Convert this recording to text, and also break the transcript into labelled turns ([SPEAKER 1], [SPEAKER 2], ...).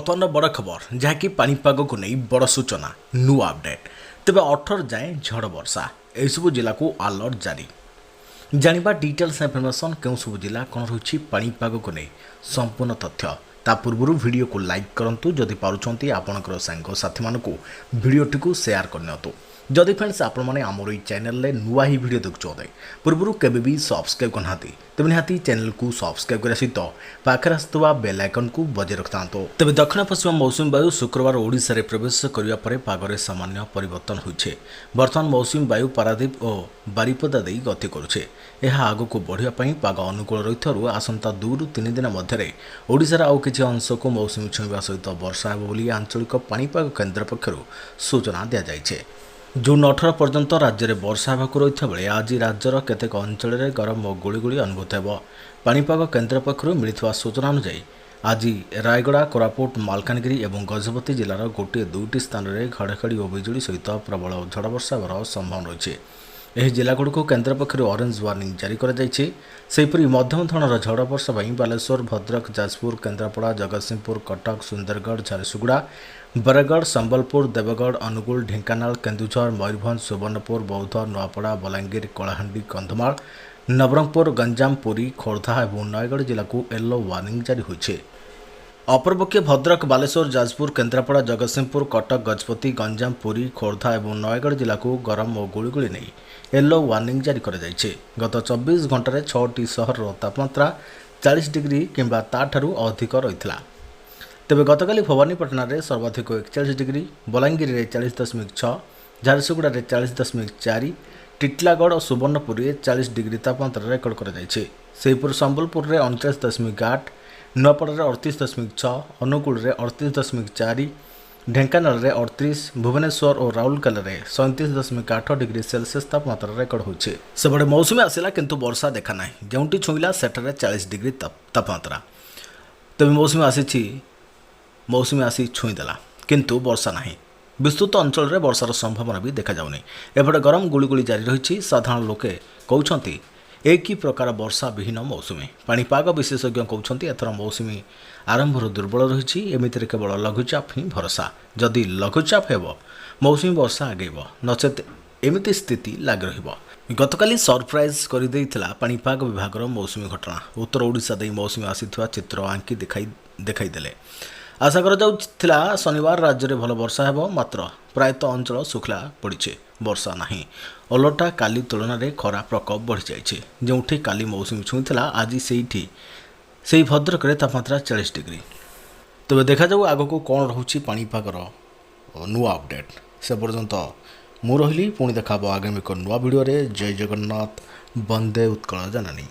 [SPEAKER 1] बर्तमान बड़ खबर जहाँकि पानीपाग को नहीं बड़ सूचना नुआ अपडेट तेज 18 जाए झड़ वर्षा यू जिला को अलर्ट जारी जानिबा डिटेल्स इनफर्मेशन क्यों सब जिला कौन रही पानीपाग को नहीं संपूर्ण तथ्य ता पूर्व वीडियो को लाइक करंतु जदि पारुछंती आपनकर सांग साथी मानकु वीडियोटी को शेयर करनियतु जदि फ्रेंड्स आपण माने हमर ई चैनल ले नुआ ही वीडियो देखुछोदे पूर्व केबे भी सब्सक्राइब करनाती तबे निहाती चैनल को सब्सक्राइब करा सहित पाखर आस्तुवा बेल आइकन को बजे रखतांतो तबे दक्षिण पश्चिम मौसुमी वायु शुक्रवार ओडिसा रे प्रवेश करिया परे पागरे सामान्य परिवर्तन होइछे वर्तमान मौसुमी वायु पारादीप और बारिपदा देई गति करुछे यह आगो को बढ़िया पई पाग अनुकूल रहिथारु आसंता 2 ରୁ 3 दिन मध्यरे ओडिसा रा आउ किछि अंश को मौसुमी छुइबा सहित वर्षा हेबो बोली आंचलिक पानीपाग केन्द्र पक्षरु सूचना दिया जाइछे। जून 18 पर्यंत राज्य में वर्षा होगा रही बेले आज राज्यर केतेक अंचल गरम और गुड़गुड़ी अनुभूत हो पानीपाग केन्द्र पक्षर मिलता सूचना अनुसार आज रायगड़ा कोरापुट मालकानगिरी और गजपति जिलार गोटे 2ଟି स्थान में घड़घड़ी और बिजुली सहित प्रबल झड़ वर्षा होवर संभावना रही है। जिलागुड़ को केन्द्र पक्षर ऑरेंज वार्निंग जारी कर मध्यम धरणर झड़ वर्षा बालेश्वर भद्रक जाजपुर केन्द्रापड़ा जगतसिंहपुर कटक सुंदरगढ़ झारसुगुड़ा बरगढ़ संबलपुर देवगढ़ अनुगुल ढेंकानाल केन्दुझर मयूरभंज सुवर्णपुर बौद्ध नुआपड़ा बलांगीर कलाहांडी कंधमाल नवरंगपुर गंजाम पुरी खोर्धा और नयगढ़ जिला को येलो वार्निंग जारी होइछे। अपरपक्षे भद्रक बालेश्वर जाजपुर केन्द्रापड़ा जगतसिंहपुर कटक गजपति गंजाम पुरी खोर्धा और नयगढ़ जिला को गरम और गुड़गुड़ी नहीं येलो वार्निंग जारी कर गत 24 घंटे 6टी सहर तापमात्रा 40 डिग्री किंबा ताठारु अधिक रही तेबे गतकाली भवानीपाटना रे सर्वाधिक 41 डिग्री बलांगीर रे 40.6 झारसुगुड़ा रे 40.4 टिटलागढ़ और सुवर्णपुर रे 40 डिग्री तापमात्रा रेकर्ड कर संबलपुर रे 39.8 नुआपड़ा रे 38.6 अनुगुल रे 38.4 ढेंकानाल रे 38 भुवनेश्वर और राउरकेला रे 37.8 डिग्री सेल्सियस तापमात्रा रेकर्ड होइछे। सेबडे मौसुमी आसिला किंतु वर्षा देखा ना जोंटी छुईला सेठारे 40 डिग्री तापमात्रा तबे मौसुमी आसी छुईदेला किंतु वर्षा नहीं विस्तृत अंचल में वर्षार संभावना भी देखा जाउनी एपटे गरम गुड़गुड़ी जारी रही साधारण लोके कहउछंती एक ही प्रकार वर्षा विहीन मौसुमी पानीपाग विशेषज्ञ कहउछंती एथर मौसुमी आरंभर दुर्बल रही एमितिरे केवल लघुचाप ही भरोसा जदि लघुचाप हेबो मौसुमी वर्षा आगेब नचेत एमिति स्थिति लाग रहिबो। गतकाली सरप्राइज कर पानीपाग विभाग मौसुमी घटना उत्तर ओडिशा दे मौसुमी आसीथिबा चित्र आंकी देखाई देले आशा करा शनिवार राज्य में भल वर्षा हेबो मात्र प्रायतः अंचल सुखला पड़े वर्षा नहीं ओलटा काली तुलन में खरा प्रकोप बढ़ी जाइए जोठी काली मौसुमी छुईला आज से भद्रक में तापमात्रा 40 डिग्री तेज देखा जाऊ आग को कौन रोचे पानीपागर नुआ अपडेट से पर्यंत मु रही पुणी देखा आगामी एक नुआ वीडियो जय जगन्नाथ वंदे उत्कल जननी।